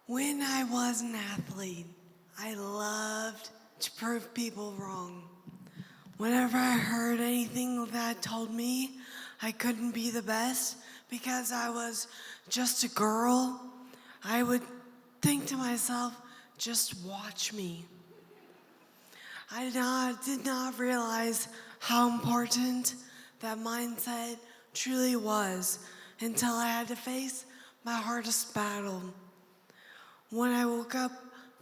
When I was an athlete, I loved to prove people wrong. Whenever I heard anything that told me I couldn't be the best because I was just a girl, I would think to myself, just watch me. I did not realize how important that mindset truly was until I had to face my hardest battle. When I woke up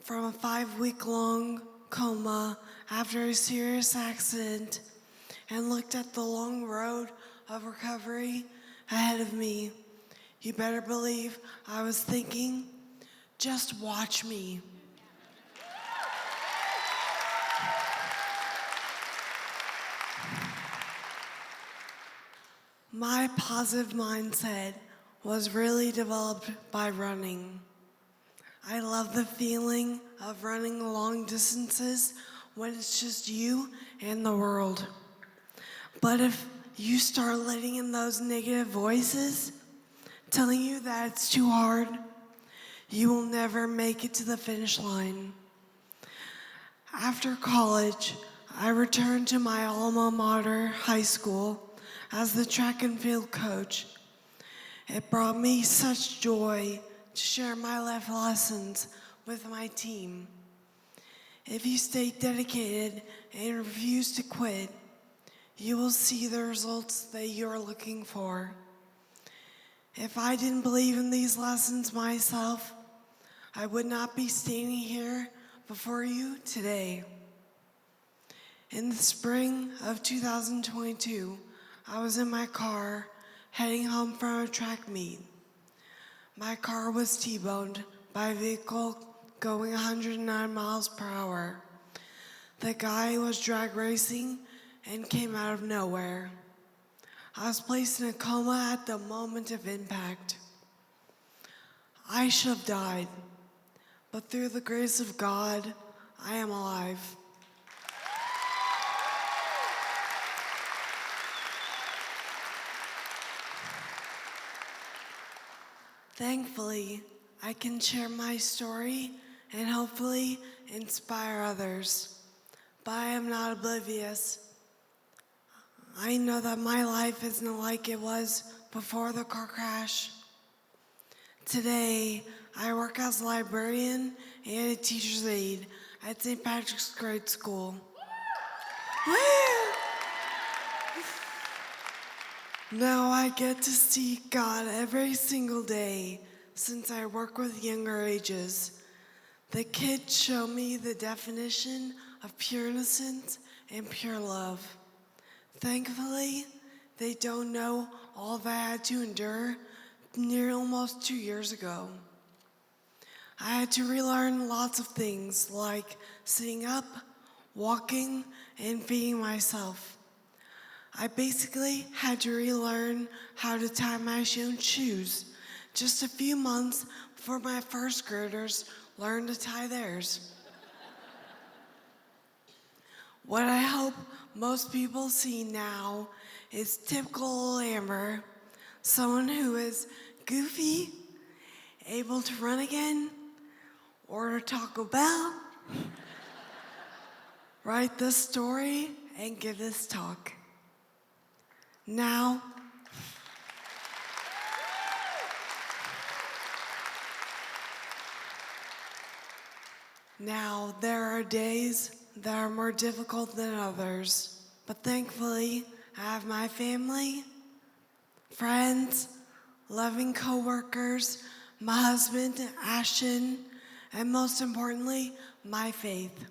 from a 5-week-long coma after a serious accident and looked at the long road of recovery ahead of me, you better believe I was thinking, just watch me. My positive mindset was really developed by running. I love the feeling of running long distances when it's just you and the world. But if you start letting in those negative voices telling you that it's too hard, you will never make it to the finish line. After college, I returned to my alma mater, high school, as the track and field coach. It brought me such joy to share my life lessons with my team. If you stay dedicated and refuse to quit, you will see the results that you are looking for. If I didn't believe in these lessons myself, I would not be standing here before you today. In the spring of 2022, I was in my car heading home from a track meet. My car was T-boned by a vehicle going 109 miles per hour. The guy was drag racing and came out of nowhere. I was placed in a coma at the moment of impact. I should have died, but through the grace of God, I am alive. Thankfully, I can share my story and hopefully inspire others. But I am not oblivious. I know that my life isn't like it was before the car crash. Today, I work as a librarian and a teacher's aide at St. Patrick's Grade School. Now I get to see God every single day since I work with younger ages. The kids show me the definition of pure innocence and pure love. Thankfully, they don't know all that I had to endure near almost 2 years ago. I had to relearn lots of things like sitting up, walking, and feeding myself. I basically had to relearn how to tie my own shoes just a few months before my first graders learned to tie theirs. What I hope most people see now is typical Amber, someone who is goofy, able to run again, order Taco Bell, write this story, and give this talk. Now, there are days that are more difficult than others, but thankfully, I have my family, friends, loving coworkers, my husband, Ashton, and most importantly, my faith.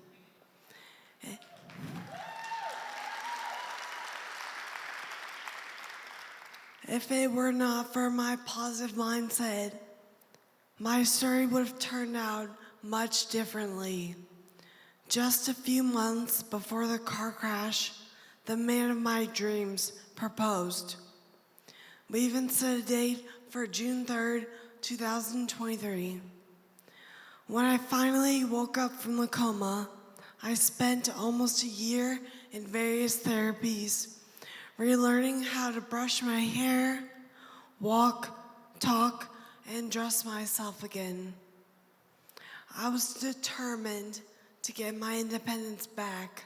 If it were not for my positive mindset, my story would have turned out much differently. Just a few months before the car crash, the man of my dreams proposed. We even set a date for June 3rd, 2023. When I finally woke up from the coma, I spent almost a year in various therapies, relearning how to brush my hair, walk, talk, and dress myself again. I was determined to get my independence back.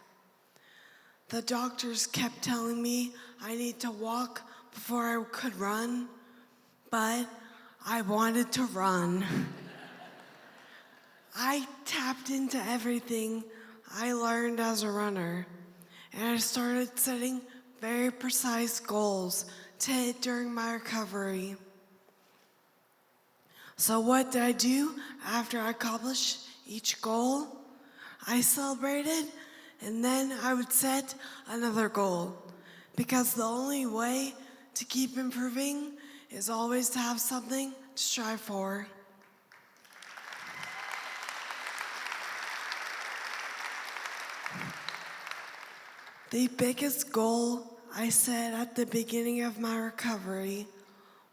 The doctors kept telling me I need to walk before I could run, but I wanted to run. I tapped into everything I learned as a runner, and I started setting very precise goals to hit during my recovery. So what did I do after I accomplished each goal? I celebrated, and then I would set another goal, because the only way to keep improving is always to have something to strive for. The biggest goal I set at the beginning of my recovery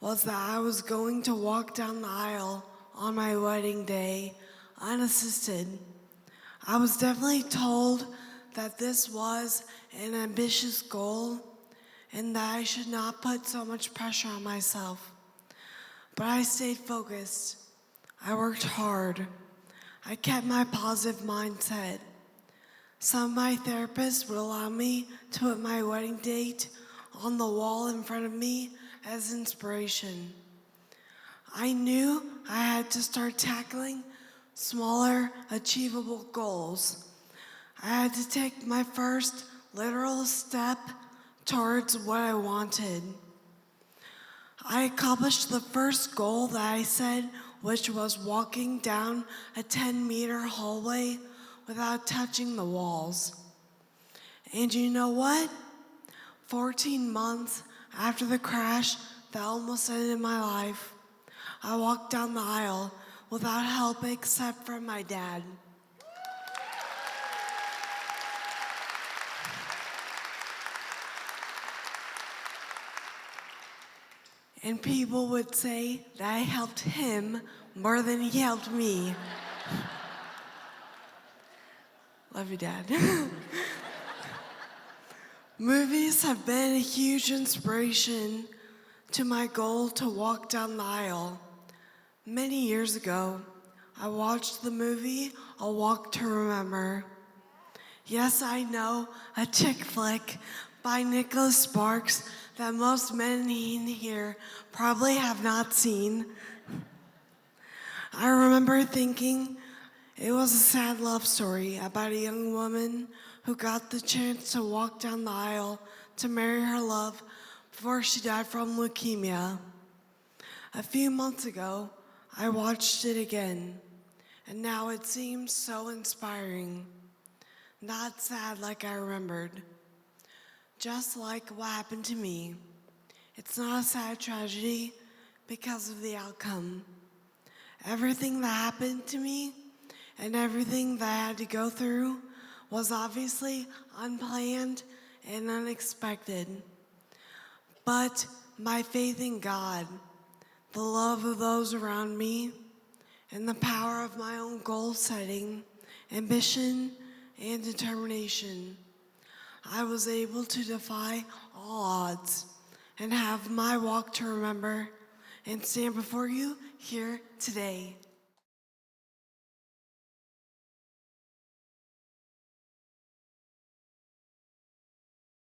was that I was going to walk down the aisle on my wedding day unassisted. I was definitely told that this was an ambitious goal and that I should not put so much pressure on myself. But I stayed focused. I worked hard. I kept my positive mindset. Some of my therapists would allow me to put my wedding date on the wall in front of me as inspiration. I knew I had to start tackling smaller, achievable goals. I had to take my first literal step towards what I wanted. I accomplished the first goal that I set, which was walking down a 10-meter hallway without touching the walls. And you know what? 14 months after the crash that almost ended my life, I walked down the aisle without help except from my dad. And people would say that I helped him more than he helped me. Love you, Dad. Movies have been a huge inspiration to my goal to walk down the aisle. Many years ago, I watched the movie A Walk to Remember. Yes, I know, a chick flick by Nicholas Sparks that most men in here probably have not seen. I remember thinking it was a sad love story about a young woman who got the chance to walk down the aisle to marry her love before she died from leukemia. A few months ago, I watched it again, and now it seems so inspiring. Not sad like I remembered. Just like what happened to me. It's not a sad tragedy because of the outcome. Everything that happened to me and everything that I had to go through was obviously unplanned and unexpected. But my faith in God, the love of those around me, and the power of my own goal setting, ambition, and determination, I was able to defy all odds and have my walk to remember and stand before you here today.